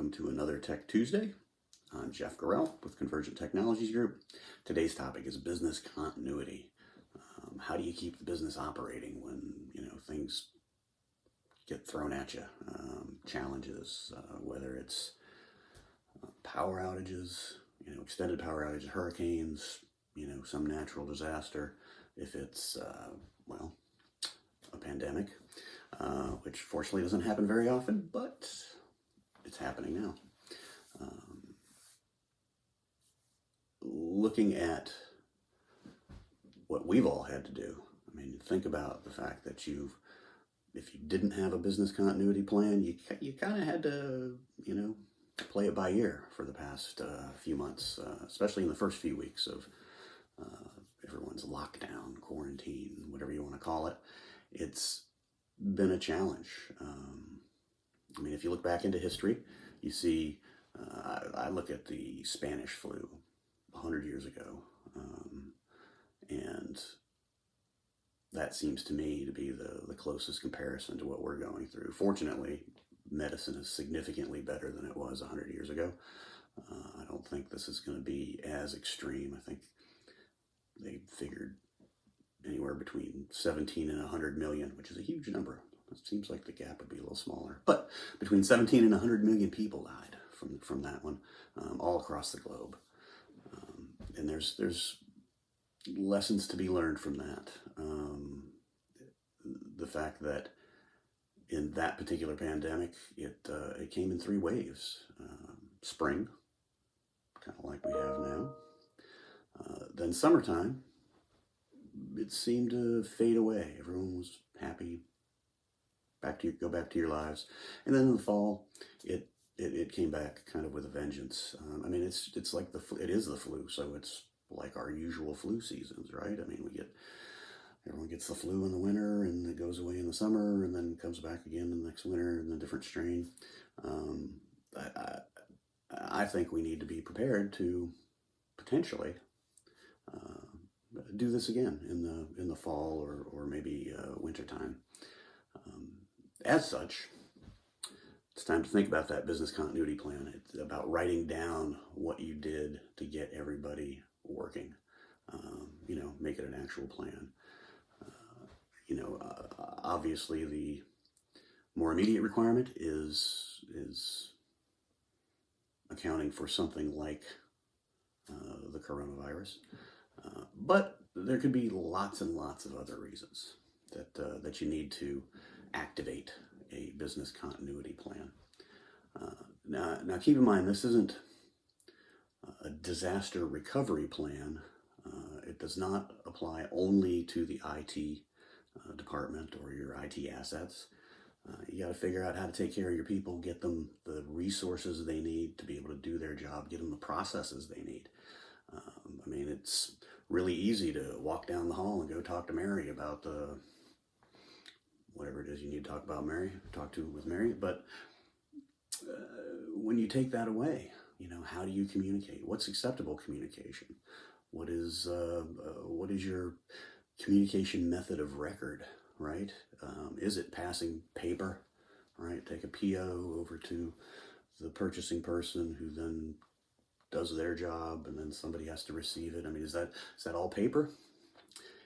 welcome to another Tech Tuesday. I'm Jeff Gorell with Convergent Technologies Group. Today's topic is business continuity. How do you keep the business operating when things get thrown at you? Challenges, whether it's power outages, extended power outages, hurricanes, some natural disaster. If it's a pandemic, which fortunately doesn't happen very often, but it's happening now. Looking at what we've all had to do, think about the fact that if you didn't have a business continuity plan, you kind of had to, play it by ear for the past few months, especially in the first few weeks of everyone's lockdown, quarantine, whatever you want to call it. It's been a challenge. If you look back into history, you see, I look at the Spanish flu 100 years ago, and that seems to me to be the closest comparison to what we're going through. Fortunately, medicine is significantly better than it was 100 years ago. I don't think this is going to be as extreme. I think they figured anywhere between 17 and 100 million, which is a huge number. It seems like the gap would be a little smaller, but between 17 and 100 million people died from that one, all across the globe. And there's lessons to be learned from that. The fact that in that particular pandemic, it came in three waves. Spring, kind of like we have now. Then summertime, it seemed to fade away. Everyone was happy. Go back to your lives. And then in the fall, it came back kind of with a vengeance. It's like it is the flu, so it's like our usual flu seasons, right? Everyone gets the flu in the winter, and it goes away in the summer, and then comes back again in the next winter in a different strain. I think we need to be prepared to potentially do this again in the fall or maybe winter time. As such, it's time to think about that business continuity plan. It's about writing down what you did to get everybody working. Make it an actual plan. Obviously the more immediate requirement is accounting for something like the coronavirus. But there could be lots and lots of other reasons that you need to activate a business continuity plan. Now keep in mind, this isn't a disaster recovery plan. It does not apply only to the IT department or your IT assets. You got to figure out how to take care of your people, get them the resources they need to be able to do their job, get them the processes they need. It's really easy to walk down the hall and go talk to Mary about whatever it is you need to talk with Mary. But when you take that away, how do you communicate? What's acceptable communication? What is your communication method of record, right? Is it passing paper, right? Take a PO over to the purchasing person who then does their job, and then somebody has to receive it. Is that all paper?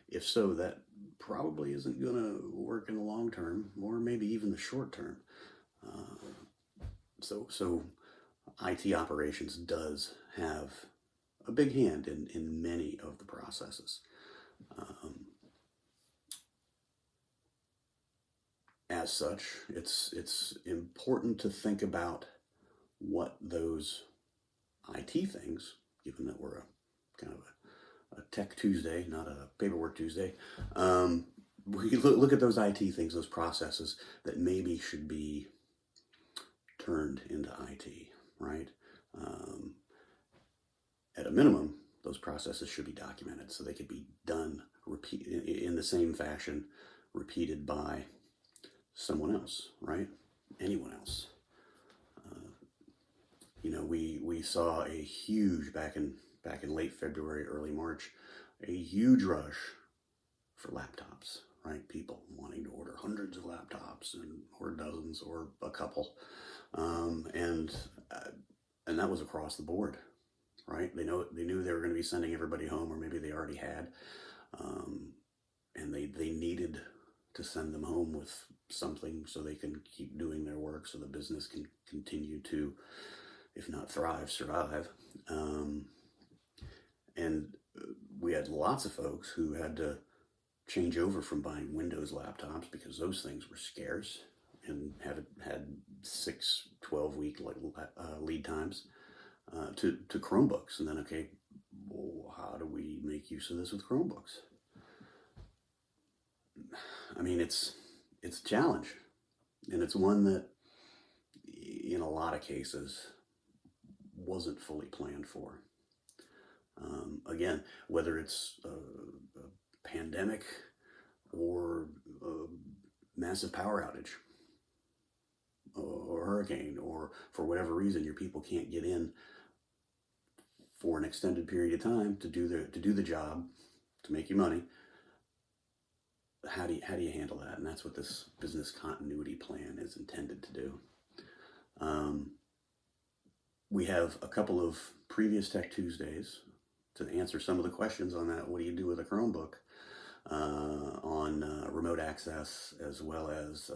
If so, that probably isn't going to work in the long term, or maybe even the short term. So IT operations does have a big hand in many of the processes. As such, it's important to think about what those IT things, given that we're a Tech Tuesday, not a Paperwork Tuesday, we look at those IT things, those processes that maybe should be turned into IT, right? At a minimum, those processes should be documented so they could be done in the same fashion, repeated by someone else, right? Anyone else. We saw a huge, back in late February, early March, a huge rush for laptops, right? People wanting to order hundreds of laptops or dozens or a couple, and that was across the board, right? They knew they were going to be sending everybody home, or maybe they already had, and they needed to send them home with something so they can keep doing their work, so the business can continue to, if not thrive, survive. And we had lots of folks who had to change over from buying Windows laptops because those things were scarce and had 12-week lead times, to Chromebooks. And then, okay, well, how do we make use of this with Chromebooks? I mean, it's a challenge, and it's one that in a lot of cases wasn't fully planned for. Again, whether it's a pandemic or a massive power outage or hurricane, or for whatever reason your people can't get in for an extended period of time to do the job, to make you money, how do you handle that? And that's what this business continuity plan is intended to do. We have a couple of previous Tech Tuesdays to answer some of the questions on that. What do you do with a Chromebook, on remote access, as well as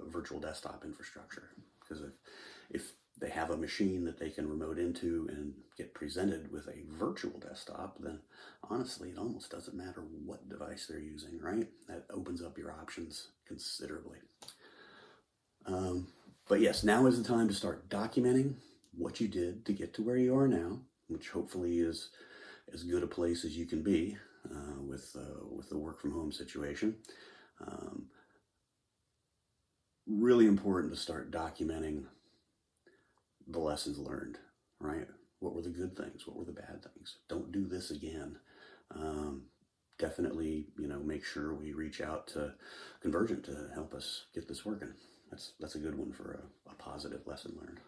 virtual desktop infrastructure? Because if they have a machine that they can remote into and get presented with a virtual desktop, then honestly, it almost doesn't matter what device they're using, right? That opens up your options considerably. But yes, now is the time to start documenting what you did to get to where you are now, which hopefully is as good a place as you can be with the work from home situation. Really important to start documenting the lessons learned, right? What were the good things? What were the bad things? Don't do this again. Definitely, make sure we reach out to Convergent to help us get this working. That's a good one for a positive lesson learned.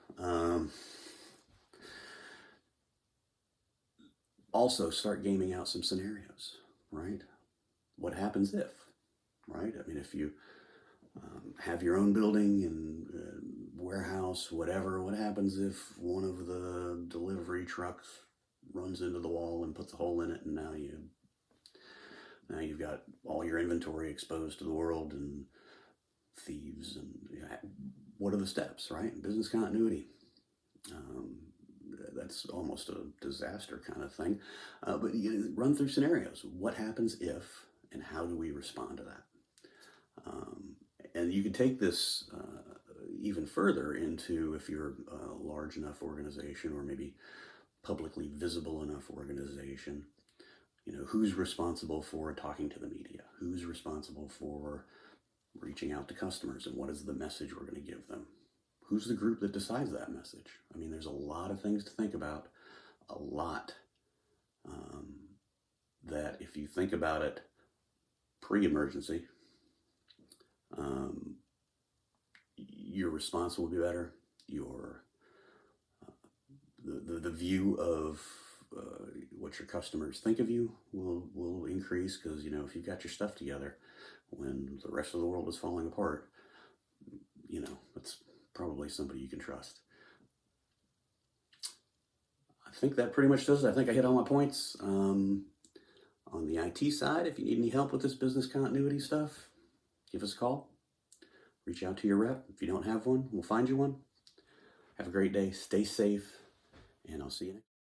Also, start gaming out some scenarios, right? What happens if, right? I mean, if you have your own building and warehouse, whatever, what happens if one of the delivery trucks runs into the wall and puts a hole in it, and now you've got all your inventory exposed to the world and thieves, and what are the steps, right? Business continuity. That's almost a disaster kind of thing. But you run through scenarios. What happens if, and how do we respond to that? And you can take this even further into, if you're a large enough organization, or maybe publicly visible enough organization, who's responsible for talking to the media? Who's responsible for reaching out to customers, and what is the message we're going to give them? Who's the group that decides that message? I mean, there's a lot of things to think about, a lot, that if you think about it pre-emergency, your response will be better. The view of what your customers think of you will increase, because if you've got your stuff together when the rest of the world is falling apart, it's probably somebody you can trust. I think that pretty much does it. I think I hit all my points. On the IT side, if you need any help with this business continuity stuff, give us a call. Reach out to your rep. If you don't have one, we'll find you one. Have a great day. Stay safe, and I'll see you next.